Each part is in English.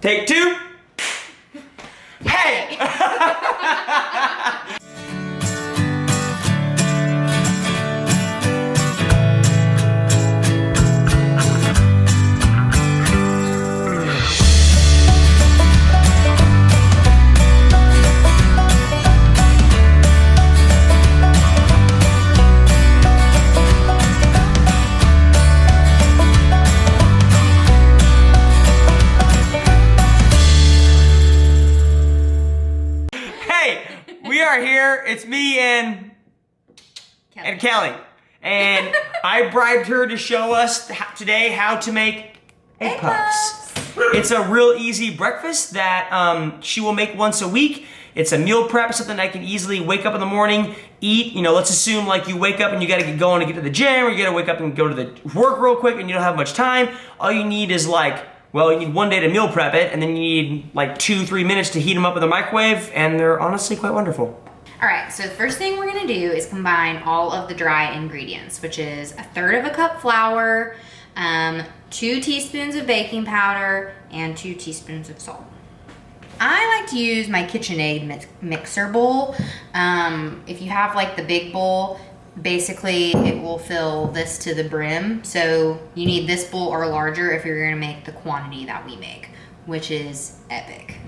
Take two. Hey! We are here. It's me and Kelly. And I bribed her to show us today how to make egg puffs. It's a real easy breakfast that she will make once a week. It's a meal prep, something I can easily wake up in the morning, eat. You know, let's assume like you wake up and you gotta get going to get to the gym, or you gotta wake up and go to the work real quick and you don't have much time. All you need is like, well, you need one day to meal prep it, and then you need like 2-3 minutes to heat them up in the microwave, and they're honestly quite wonderful. All right, so the first thing we're gonna do is combine all of the dry ingredients, which is 1/3 cup flour, 2 teaspoons of baking powder, and 2 teaspoons of salt. I like to use my KitchenAid mixer bowl. If you have like the big bowl, basically it will fill this to the brim. So you need this bowl or larger if you're gonna make the quantity that we make, which is epic.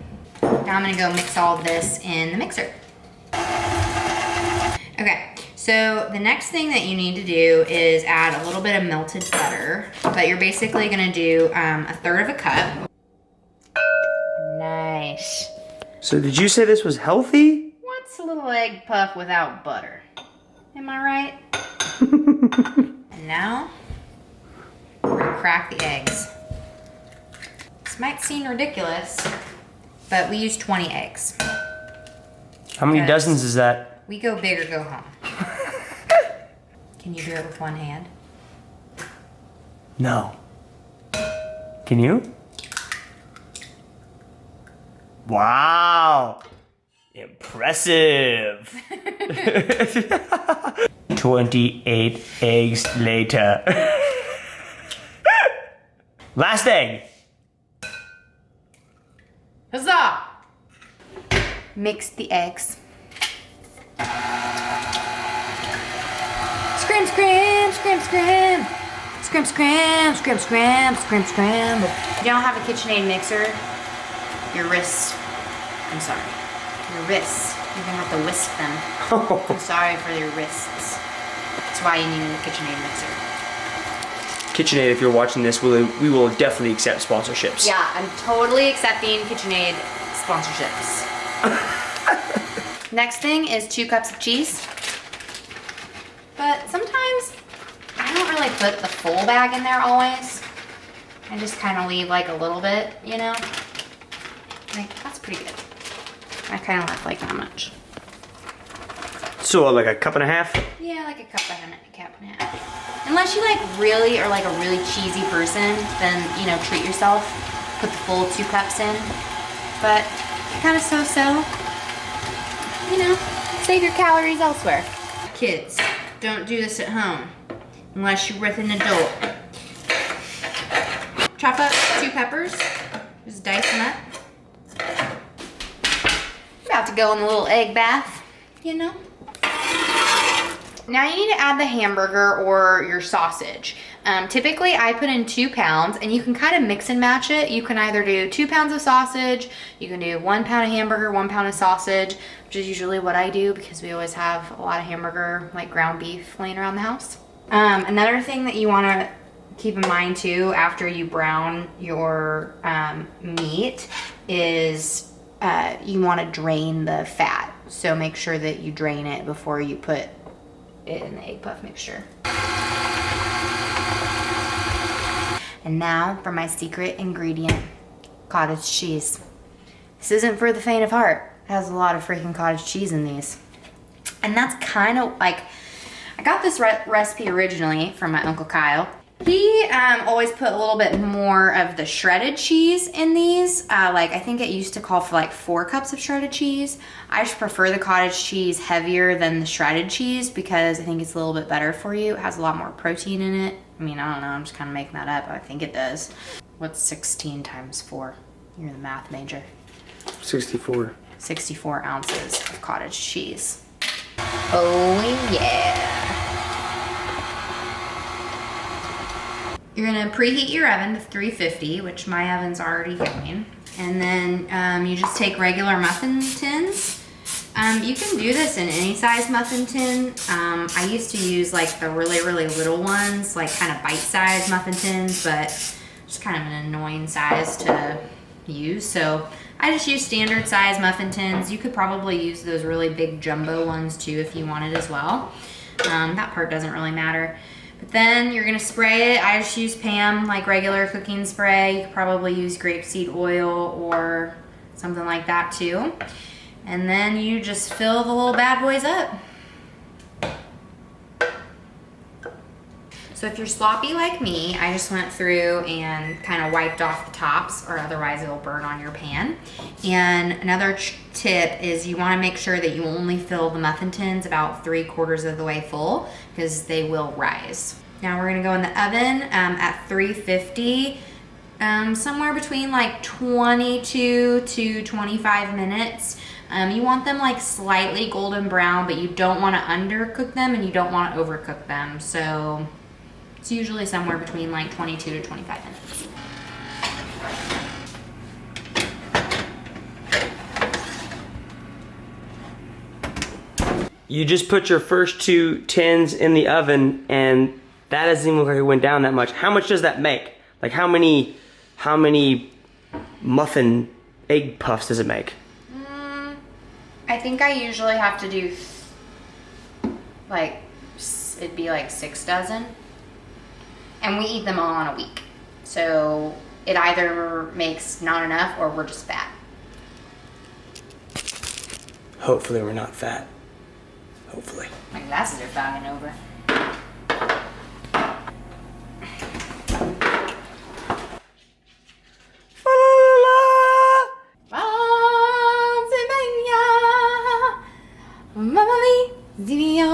Now I'm gonna go mix all of this in the mixer. Okay, so the next thing that you need to do is add a little bit of melted butter, but you're basically gonna do 1/3 cup. Nice. So did you say this was healthy? What's a little egg puff without butter? Am I right? And now, we're gonna crack the eggs. This might seem ridiculous, but we use 20 eggs. How many dozens is that? We go big or go home. Can you do it with one hand? No. Can you? Wow. Impressive. 28 eggs later. Last egg. Huzzah! Mix the eggs. Scram, scram, scram, scram. Scram, scram, scram, scram, scram, scram. If you don't have a KitchenAid mixer, your wrists, I'm sorry. Your wrists, you're gonna have to whisk them. I'm sorry for your wrists. That's why you need a KitchenAid mixer. KitchenAid, if you're watching this, we will definitely accept sponsorships. Yeah, I'm totally accepting KitchenAid sponsorships. Next thing is 2 cups of cheese. But sometimes I don't really put the full bag in there always. I just kind of leave like a little bit, you know? Like, that's pretty good. I kind of like that much. So like a cup and a half? Yeah, like a cup and a half. Unless you like really are like a really cheesy person, then, you know, treat yourself. Put the full 2 cups in. But kind of so-so. You know, save your calories elsewhere. Kids, don't do this at home unless you're with an adult. Chop up 2 peppers, just dice them up. About to go in the little egg bath, you know. Now you need to add the hamburger or your sausage. Typically I put in 2 pounds, and you can kind of mix and match it. You can either do 2 pounds of sausage, you can do 1 pound of hamburger, 1 pound of sausage, which is usually what I do because we always have a lot of hamburger, like ground beef, laying around the house. Another thing that you want to keep in mind too after you brown your meat is you want to drain the fat. So make sure that you drain it before you put it in the egg puff mixture. And now for my secret ingredient, cottage cheese. This isn't for the faint of heart. It has a lot of freaking cottage cheese in these. And that's kind of like, I got this recipe originally from my Uncle Kyle. He always put a little bit more of the shredded cheese in these. Like I think it used to call for like 4 cups of shredded cheese. I just prefer the cottage cheese heavier than the shredded cheese because I think it's a little bit better for you. It has a lot more protein in it. I mean, I don't know, I'm just kind of making that up. I think it does. What's 16 times 4? You're the math major. 64. 64 ounces of cottage cheese. Oh yeah. You're gonna preheat your oven to 350, which my oven's already going. And then you just take regular muffin tins. You can do this in any size muffin tin. I used to use like the really, really little ones, like kind of bite-sized muffin tins, but it's kind of an annoying size to use. So I just use standard size muffin tins. You could probably use those really big jumbo ones too if you wanted as well. That part doesn't really matter. But then you're gonna spray it. I just use Pam, like regular cooking spray. You could probably use grapeseed oil or something like that too. And then you just fill the little bad boys up. So if you're sloppy like me, I just went through and kind of wiped off the tops, or otherwise it'll burn on your pan. And another tip is you want to make sure that you only fill the muffin tins about 3/4 of the way full, because they will rise. Now we're gonna go in the oven at 350, somewhere between like 22 to 25 minutes. You want them like slightly golden brown, but you don't want to undercook them and you don't want to overcook them. So it's usually somewhere between like 22 to 25 minutes. You just put your first 2 tins in the oven, and that doesn't even look like it went down that much. How much does that make? Like how many muffin egg puffs does it make? I think I usually have to do like, it'd be like 6 dozen. And we eat them all in a week. So it either makes not enough or we're just fat. Hopefully we're not fat. Hopefully. My glasses are fogging over. Mamma mia,